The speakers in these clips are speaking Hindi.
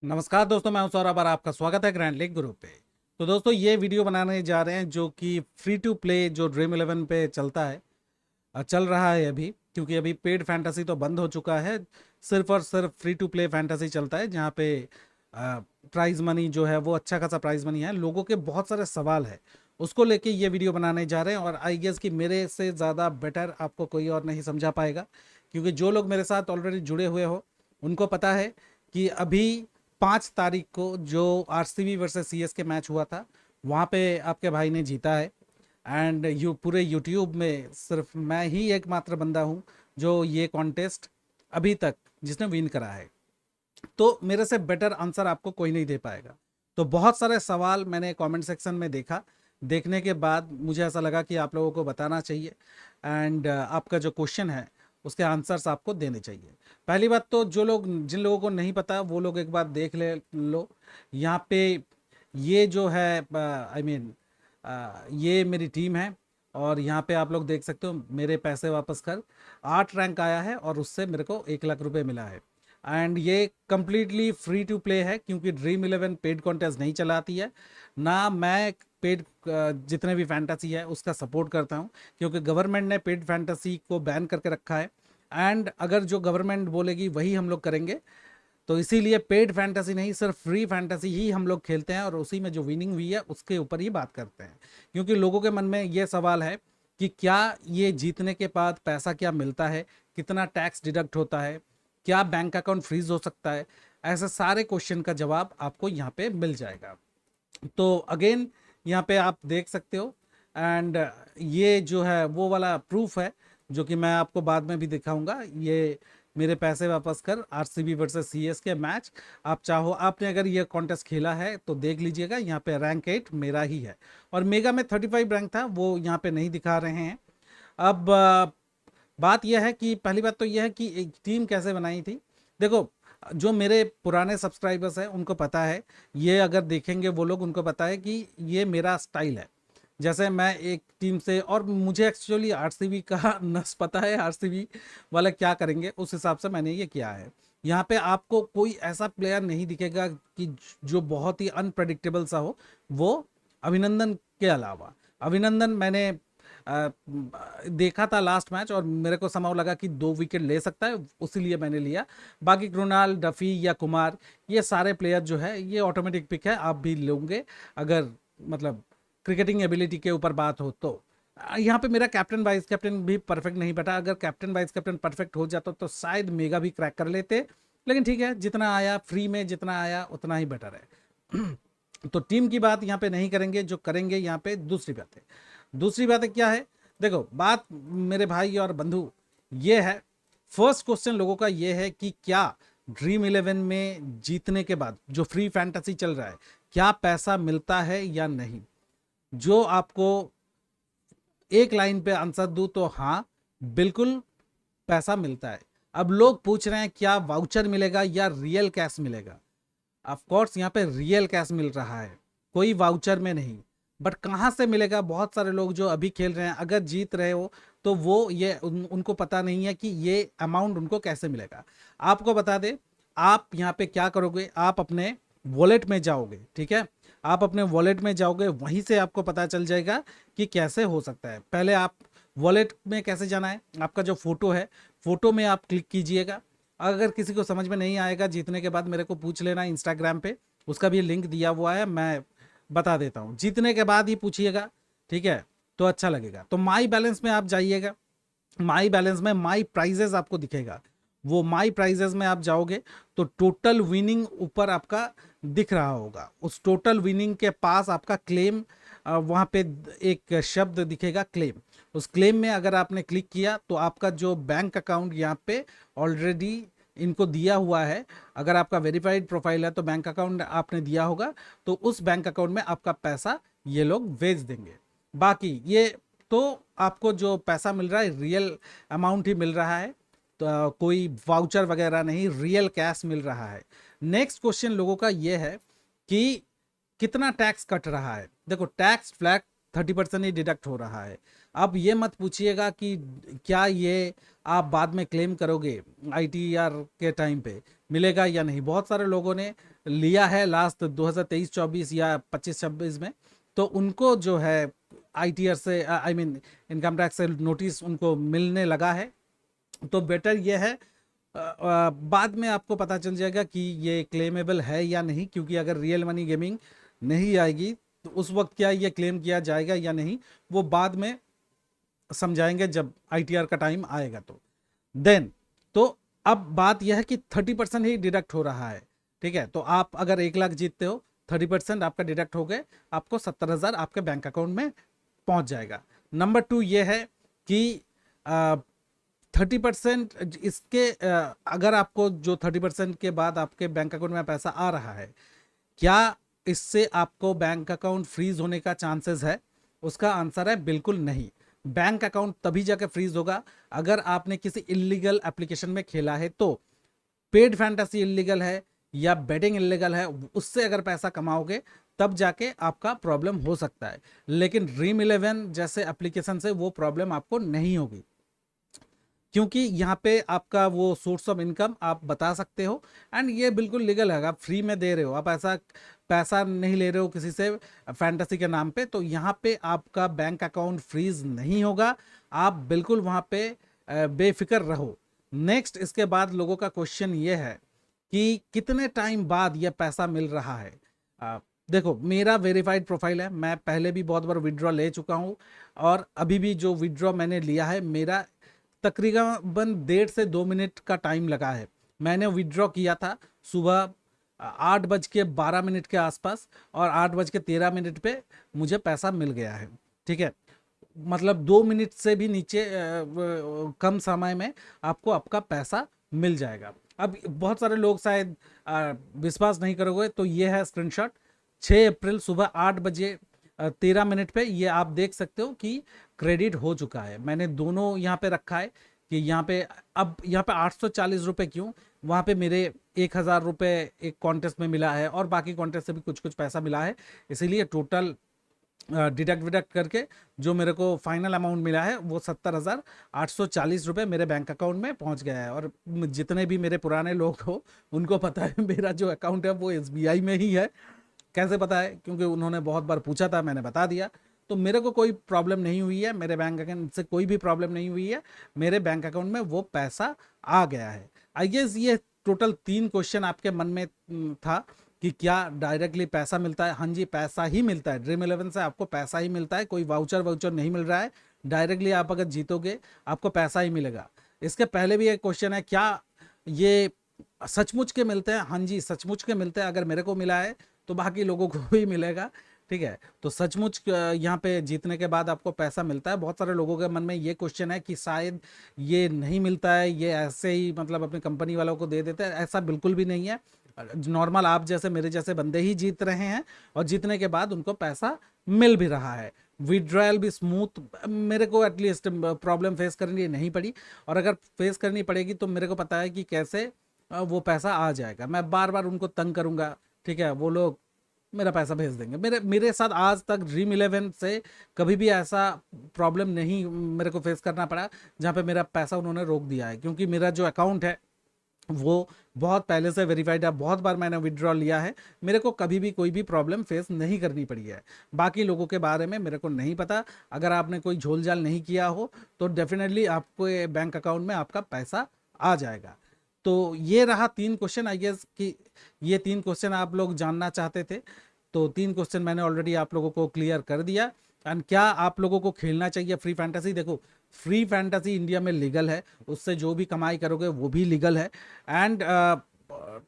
नमस्कार दोस्तों, मैं हूं सौरभ और आपका स्वागत है ग्रैंड लीग ग्रुप पे। तो दोस्तों ये वीडियो बनाने जा रहे हैं जो कि फ्री टू प्ले जो ड्रीम 11 पे चलता है, चल रहा है अभी, क्योंकि अभी पेड फैंटेसी तो बंद हो चुका है। सिर्फ और सिर्फ फ्री टू प्ले फैंटेसी चलता है जहाँ पे प्राइज मनी जो है वो अच्छा खासा प्राइज मनी है। लोगों के बहुत सारे सवाल है, उसको लेके ये वीडियो बनाने जा रहे हैं। और आई गेस कि मेरे से ज़्यादा बेटर आपको कोई और नहीं समझा पाएगा, क्योंकि जो लोग मेरे साथ ऑलरेडी जुड़े हुए हो उनको पता है कि अभी 5 तारीख को जो आरसीबी वर्सेस सीएसके मैच हुआ था, वहाँ पे आपके भाई ने जीता है। एंड पूरे यूट्यूब में सिर्फ मैं ही एकमात्र बंदा हूँ जो ये कॉन्टेस्ट अभी तक जिसने विन करा है। तो मेरे से बेटर आंसर आपको कोई नहीं दे पाएगा। तो बहुत सारे सवाल मैंने कमेंट सेक्शन में देखा, देखने के बाद मुझे ऐसा लगा कि आप लोगों को बताना चाहिए। एंड आपका जो क्वेश्चन है उसके आंसर्स आपको देने चाहिए। पहली बात तो जिन लोगों को नहीं पता वो लोग एक बार देख ले लो। यहाँ पे ये जो है ये मेरी टीम है, और यहाँ पे आप लोग देख सकते हो मेरे पैसे वापस कर 8 रैंक आया है और उससे मेरे को 1 लाख रुपए मिला है। एंड ये कम्प्लीटली फ्री टू प्ले है, क्योंकि ड्रीम 11 पेड कॉन्टेस्ट नहीं चलाती है। ना मैं पेड जितने भी फैंटेसी है उसका सपोर्ट करता हूँ, क्योंकि गवर्नमेंट ने पेड फैंटेसी को बैन करके रखा है। एंड अगर जो गवर्नमेंट बोलेगी वही हम लोग करेंगे। तो इसीलिए पेड फैंटेसी नहीं, सिर्फ फ्री फैंटेसी ही हम लोग खेलते हैं, और उसी में जो विनिंग हुई है उसके ऊपर ही बात करते हैं। क्योंकि लोगों के मन में ये सवाल है कि क्या ये जीतने के बाद पैसा क्या मिलता है, कितना टैक्स डिडक्ट होता है, क्या बैंक अकाउंट फ्रीज हो सकता है। ऐसे सारे क्वेश्चन का जवाब आपको यहाँ पे मिल जाएगा। तो अगेन यहाँ पे आप देख सकते हो। एंड ये जो है वो वाला प्रूफ है जो कि मैं आपको बाद में भी दिखाऊंगा। ये मेरे पैसे वापस कर आरसीबी वर्सेस सीएस के मैच। आप चाहो, आपने अगर ये कॉन्टेस्ट खेला है तो देख लीजिएगा, यहाँ पे रैंक 8 मेरा ही है, और मेगा में 35 रैंक था, वो यहाँ पे नहीं दिखा रहे हैं। अब बात यह है कि पहली बात तो यह है कि एक टीम कैसे बनाई थी। देखो, जो मेरे पुराने सब्सक्राइबर्स हैं उनको पता है, ये अगर देखेंगे वो लोग, उनको पता है कि ये मेरा स्टाइल है। जैसे मैं एक टीम से, और मुझे एक्चुअली आरसीबी का नस पता है, आरसीबी वाले क्या करेंगे उस हिसाब से मैंने ये किया है। यहाँ पे आपको कोई ऐसा प्लेयर नहीं दिखेगा कि जो बहुत ही अनप्रडिक्टेबल सा हो, वो अभिनंदन के अलावा। अभिनंदन मैंने देखा था लास्ट मैच, और मेरे को समाव लगा कि 2 विकेट ले सकता है, उसीलिए मैंने लिया। बाकी कृणाल, डफी या कुमार, ये सारे प्लेयर जो है ये ऑटोमेटिक पिक है, आप भी लोगे अगर मतलब क्रिकेटिंग एबिलिटी के ऊपर बात हो तो। यहाँ पे मेरा कैप्टन वाइस कैप्टन भी परफेक्ट नहीं बैठा। अगर कैप्टन वाइस कैप्टन परफेक्ट हो जाता तो शायद मेगा भी क्रैक कर लेते, लेकिन ठीक है, जितना आया फ्री में, जितना आया उतना ही बेटर है। तो टीम की बात यहाँ पे नहीं करेंगे, जो करेंगे यहाँ पे दूसरी बात है। दूसरी बात है क्या है, देखो बात मेरे भाई और बंधु ये है। फर्स्ट क्वेश्चन लोगों का ये है कि क्या ड्रीम 11 में जीतने के बाद जो फ्री फैंटेसी चल रहा है, क्या पैसा मिलता है या नहीं। जो आपको एक लाइन पे आंसर दूं तो हाँ, बिल्कुल पैसा मिलता है। अब लोग पूछ रहे हैं क्या वाउचर मिलेगा या रियल कैश मिलेगा। ऑफ कोर्स यहाँ पे रियल कैश मिल रहा है, कोई वाउचर में नहीं। बट कहाँ से मिलेगा, बहुत सारे लोग जो अभी खेल रहे हैं अगर जीत रहे हो तो वो ये उनको पता नहीं है कि ये अमाउंट उनको कैसे मिलेगा। आपको बता दे, आप यहाँ पे क्या करोगे, आप अपने वॉलेट में जाओगे, ठीक है। आप अपने वॉलेट में जाओगे, वहीं से आपको पता चल जाएगा कि कैसे हो सकता है। पहले आप वॉलेट में कैसे जाना है, आपका जो फोटो है, फोटो में आप क्लिक कीजिएगा। अगर किसी को समझ में नहीं आएगा जीतने के बाद मेरे को पूछ लेना इंस्टाग्राम पे, उसका भी लिंक दिया हुआ है, मैं बता देता हूँ। जीतने के बाद ही पूछिएगा, ठीक है, तो अच्छा लगेगा। तो माई बैलेंस में आप जाइएगा, माई बैलेंस में माई प्राइजेस आपको दिखेगा। वो माई प्राइजेस में आप जाओगे तो टोटल विनिंग ऊपर आपका दिख रहा होगा। उस टोटल विनिंग के पास आपका क्लेम, वहाँ पे एक शब्द दिखेगा क्लेम। उस क्लेम में अगर आपने क्लिक किया तो आपका जो बैंक अकाउंट यहाँ पे ऑलरेडी इनको दिया हुआ है, अगर आपका वेरीफाइड प्रोफाइल है तो बैंक अकाउंट आपने दिया होगा, तो उस बैंक अकाउंट में आपका पैसा ये लोग भेज देंगे। बाकी ये तो आपको जो पैसा मिल रहा है रियल अमाउंट ही मिल रहा है, तो कोई वाउचर वगैरह नहीं, रियल कैश मिल रहा है। नेक्स्ट क्वेश्चन लोगों का ये है कि कितना टैक्स कट रहा है। देखो, टैक्स फ्लैट 30% ही डिडक्ट हो रहा है। अब ये मत पूछिएगा कि क्या ये आप बाद में क्लेम करोगे आईटीआर के टाइम पे, मिलेगा या नहीं। बहुत सारे लोगों ने लिया है लास्ट 2023-24 या 25-26 में, तो उनको जो है आईटीआर से आई मीन इनकम टैक्स से नोटिस उनको मिलने लगा है। तो बेटर ये है बाद में आपको पता चल जाएगा कि ये क्लेमेबल है या नहीं, क्योंकि अगर रियल मनी गेमिंग नहीं आएगी तो उस वक्त क्या ये क्लेम किया जाएगा या नहीं, वो बाद में समझाएंगे जब आईटीआर का टाइम आएगा। तो देन तो अब बात यह है कि 30% ही डिडक्ट हो रहा है, ठीक है। तो आप अगर 1 लाख जीतते हो, 30% आपका डिडक्ट हो गए, आपको 70,000 आपके बैंक अकाउंट में पहुंच जाएगा। नंबर 2 ये है कि 30% इसके अगर आपको जो 30% के बाद आपके बैंक अकाउंट में पैसा आ रहा है, क्या इससे आपको बैंक अकाउंट फ्रीज होने का चांसेस है? उसका आंसर है बिल्कुल नहीं। बैंक अकाउंट तभी जाकर फ्रीज होगा अगर आपने किसी इलीगल एप्लीकेशन में खेला है। तो पेड फैंटेसी इलीगल है या बेटिंग इलीगल है, उससे अगर पैसा कमाओगे तब जाके आपका प्रॉब्लम हो सकता है। लेकिन ड्रीम 11 जैसे एप्लीकेशन से वो प्रॉब्लम आपको नहीं होगी, क्योंकि यहाँ पे आपका वो सोर्स ऑफ इनकम आप बता सकते हो एंड ये बिल्कुल लीगल है। आप फ्री में दे रहे हो, आप ऐसा पैसा नहीं ले रहे हो किसी से फैंटेसी के नाम पे, तो यहाँ पे आपका बैंक अकाउंट फ्रीज नहीं होगा। आप बिल्कुल वहाँ पे बेफिक्र रहो। नेक्स्ट इसके बाद लोगों का क्वेश्चन ये है कि कितने टाइम बाद ये पैसा मिल रहा है। देखो, मेरा वेरीफाइड प्रोफाइल है, मैं पहले भी बहुत बार विड्रॉ ले चुका हूँ और अभी भी जो विड्रॉ मैंने लिया है मेरा तकरीबन 1.5 से 2 मिनट का टाइम लगा है। मैंने विड्रॉ किया था सुबह 8:12 के आसपास और 8:13 पे मुझे पैसा मिल गया है, ठीक है। मतलब 2 मिनट से भी नीचे कम समय में आपको आपका पैसा मिल जाएगा। अब बहुत सारे लोग शायद विश्वास नहीं करोगे, तो ये है स्क्रीनशॉट। 6 अप्रैल सुबह 8:13 पे ये आप देख सकते हो कि क्रेडिट हो चुका है। मैंने दोनों यहाँ पे रखा है कि यहाँ पे अब यहाँ पे 840 रुपये क्यों, वहाँ पे मेरे 1,000 रुपये एक कॉन्टेस्ट में मिला है और बाकी कॉन्टेस्ट से भी कुछ कुछ पैसा मिला है, इसीलिए टोटल डिडक्ट विडक्ट करके जो मेरे को फाइनल अमाउंट मिला है वो 70,840 रुपये मेरे बैंक अकाउंट में पहुंच गया है। और जितने भी मेरे पुराने लोग हो उनको पता है मेरा जो अकाउंट है वो SBI में ही है। कैसे पता है? क्योंकि उन्होंने बहुत बार पूछा था, मैंने बता दिया। तो मेरे को कोई प्रॉब्लम नहीं हुई है, मेरे बैंक अकाउंट से कोई भी प्रॉब्लम नहीं हुई है, मेरे बैंक अकाउंट में वो पैसा आ गया है। आई गेस ये टोटल 3 क्वेश्चन आपके मन में था कि क्या डायरेक्टली पैसा मिलता है। हाँ जी, पैसा ही मिलता है। ड्रीम 11 से आपको पैसा ही मिलता है, कोई वाउचर वाउचर नहीं मिल रहा है। डायरेक्टली आप अगर जीतोगे आपको पैसा ही मिलेगा। इसके पहले भी एक क्वेश्चन है, क्या ये सचमुच के मिलते हैं? हाँ जी, सचमुच के मिलते हैं। अगर मेरे को मिला है तो बाकी लोगों को भी मिलेगा, ठीक है। तो सचमुच यहाँ पे जीतने के बाद आपको पैसा मिलता है। बहुत सारे लोगों के मन में ये क्वेश्चन है कि शायद ये नहीं मिलता है, ये ऐसे ही मतलब अपनी कंपनी वालों को दे देते हैं। ऐसा बिल्कुल भी नहीं है। नॉर्मल आप जैसे मेरे जैसे बंदे ही जीत रहे हैं और जीतने के बाद उनको पैसा मिल भी रहा है। विड्रॉयल भी स्मूथ, मेरे को एटलीस्ट प्रॉब्लम फेस करनी नहीं पड़ी। और अगर फेस करनी पड़ेगी तो मेरे को पता है कि कैसे वो पैसा आ जाएगा। मैं बार बार उनको तंग करूंगा, ठीक है, वो लोग मेरा पैसा भेज देंगे। मेरे साथ आज तक ड्रीम 11 से कभी भी ऐसा प्रॉब्लम नहीं मेरे को फेस करना पड़ा जहाँ पे मेरा पैसा उन्होंने रोक दिया है, क्योंकि मेरा जो अकाउंट है वो बहुत पहले से वेरीफाइड है। बहुत बार मैंने विड्रॉ लिया है, मेरे को कभी भी कोई भी प्रॉब्लम फेस नहीं करनी पड़ी है। बाकी लोगों के बारे में मेरे को नहीं पता। अगर आपने कोई झोल झाल नहीं किया हो तो डेफिनेटली आपको बैंक अकाउंट में आपका पैसा आ जाएगा। तो ये रहा 3 क्वेश्चन। आई गेस कि ये 3 क्वेश्चन आप लोग जानना चाहते थे, तो 3 क्वेश्चन मैंने ऑलरेडी आप लोगों को क्लियर कर दिया। एंड क्या आप लोगों को खेलना चाहिए फ्री फैंटेसी? देखो, फ्री फैंटेसी इंडिया में लीगल है, उससे जो भी कमाई करोगे वो भी लीगल है। एंड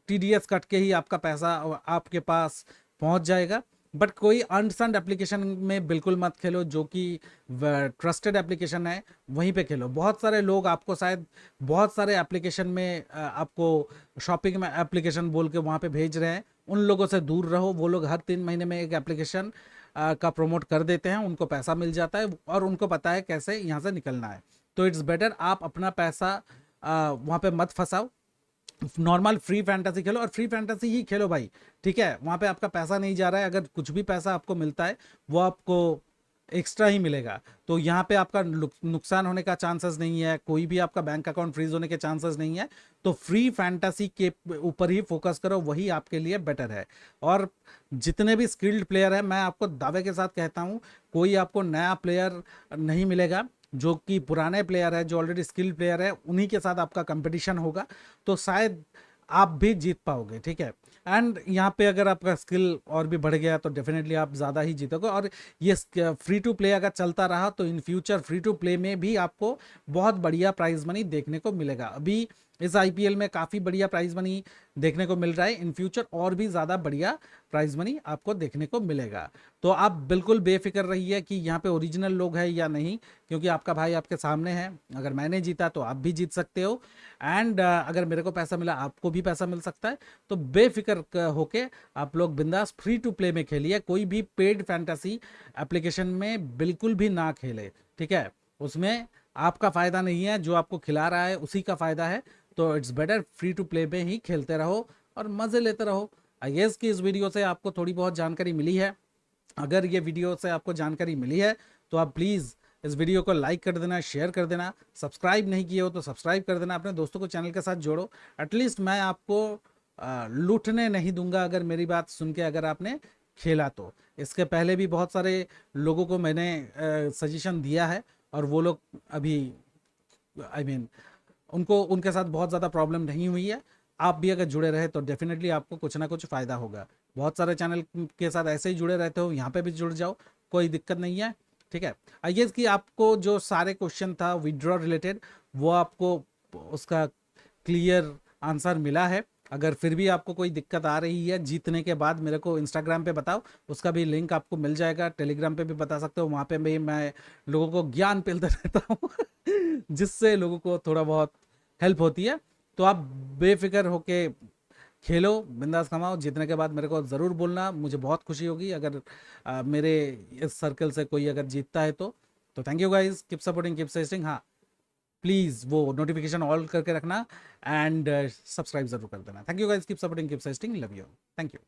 TDS कट के ही आपका पैसा आपके पास पहुंच जाएगा। बट कोई अनसंड एप्लीकेशन में बिल्कुल मत खेलो, जो कि ट्रस्टेड एप्लीकेशन है वहीं पे खेलो। बहुत सारे लोग आपको शायद बहुत सारे एप्लीकेशन में आपको शॉपिंग में एप्लीकेशन बोल के वहाँ पे भेज रहे हैं, उन लोगों से दूर रहो। वो लोग हर 3 महीने में एक एप्लीकेशन का प्रमोट कर देते हैं, उनको पैसा मिल जाता है और उनको पता है कैसे यहाँ से निकलना है। तो इट्स बेटर आप अपना पैसा वहाँ पे मत फंसाओ, नॉर्मल फ्री फैंटेसी खेलो और फ्री फैंटेसी ही खेलो भाई, ठीक है। वहाँ पे आपका पैसा नहीं जा रहा है। अगर कुछ भी पैसा आपको मिलता है वो आपको एक्स्ट्रा ही मिलेगा। तो यहाँ पे आपका नुकसान होने का चांसेस नहीं है, कोई भी आपका बैंक अकाउंट फ्रीज होने के चांसेस नहीं है। तो फ्री फैंटेसी के ऊपर ही फोकस करो, वही आपके लिए बेटर है। और जितने भी स्किल्ड प्लेयर है, मैं आपको दावे के साथ कहता हूँ, कोई आपको नया प्लेयर नहीं मिलेगा। जो कि पुराने प्लेयर है, जो ऑलरेडी स्किल्ड प्लेयर है, उन्हीं के साथ आपका कंपटीशन होगा, तो शायद आप भी जीत पाओगे, ठीक है। एंड यहाँ पे अगर आपका स्किल और भी बढ़ गया तो डेफिनेटली आप ज़्यादा ही जीतोगे। और ये फ्री टू प्ले अगर चलता रहा तो in future free to play में भी आपको बहुत बढ़िया प्राइज मनी देखने को मिलेगा। अभी इस आईपीएल में काफ़ी बढ़िया प्राइज मनी देखने को मिल रहा है, इन फ्यूचर और भी ज़्यादा बढ़िया प्राइज मनी आपको देखने को मिलेगा। तो आप बिल्कुल बेफिक्र रहिए कि यहाँ पे ओरिजिनल लोग हैं या नहीं, क्योंकि आपका भाई आपके सामने है। अगर मैंने जीता तो आप भी जीत सकते हो, एंड अगर मेरे को पैसा मिला आपको भी पैसा मिल सकता है। तो बेफिक्र होके आप लोग बिंदास फ्री टू प्ले में खेलिए, कोई भी पेड फैंटेसी एप्लीकेशन में बिल्कुल भी ना खेले, ठीक है। उसमें आपका फ़ायदा नहीं है, जो आपको खिला रहा है उसी का फ़ायदा है। तो it's better free to play में ही खेलते रहो और मज़े लेते रहो। आई गेस कि इस वीडियो से आपको थोड़ी बहुत जानकारी मिली है। अगर ये वीडियो से आपको जानकारी मिली है तो आप प्लीज़ इस वीडियो को लाइक कर देना, शेयर कर देना, सब्सक्राइब नहीं किए हो तो सब्सक्राइब कर देना, अपने दोस्तों को चैनल के साथ जोड़ो। एटलीस्ट मैं आपको लूटने नहीं दूंगा अगर मेरी बात सुन के अगर आपने खेला तो। इसके पहले भी बहुत सारे लोगों को मैंने सजेशन दिया है और वो लोग अभी उनको उनके साथ बहुत ज़्यादा प्रॉब्लम नहीं हुई है। आप भी अगर जुड़े रहे तो डेफिनेटली आपको कुछ ना कुछ फ़ायदा होगा। बहुत सारे चैनल के साथ ऐसे ही जुड़े रहते हो, यहाँ पे भी जुड़ जाओ, कोई दिक्कत नहीं है, ठीक है। आई गेस कि आपको जो सारे क्वेश्चन था विड्रॉ रिलेटेड, वो आपको उसका क्लियर आंसर मिला है। अगर फिर भी आपको कोई दिक्कत आ रही है जीतने के बाद, मेरे को इंस्टाग्राम पे बताओ, उसका भी लिंक आपको मिल जाएगा। टेलीग्राम पे भी बता सकते हो, वहाँ पे भी मैं लोगों को ज्ञान पिलता रहता हूँ जिससे लोगों को थोड़ा बहुत हेल्प होती है। तो आप बेफिक्र होके खेलो, बिंदास कमाओ। जीतने के बाद मेरे को ज़रूर बोलना, मुझे बहुत खुशी होगी अगर मेरे इस सर्कल से कोई अगर जीतता है तो thank you guys, keep supporting, keep suggesting. हाँ, प्लीज़ वो नोटिफिकेशन ऑल करके रखना एंड सब्सक्राइब जरूर कर देना। Thank you guys, keep supporting, keep suggesting, love you, thank you.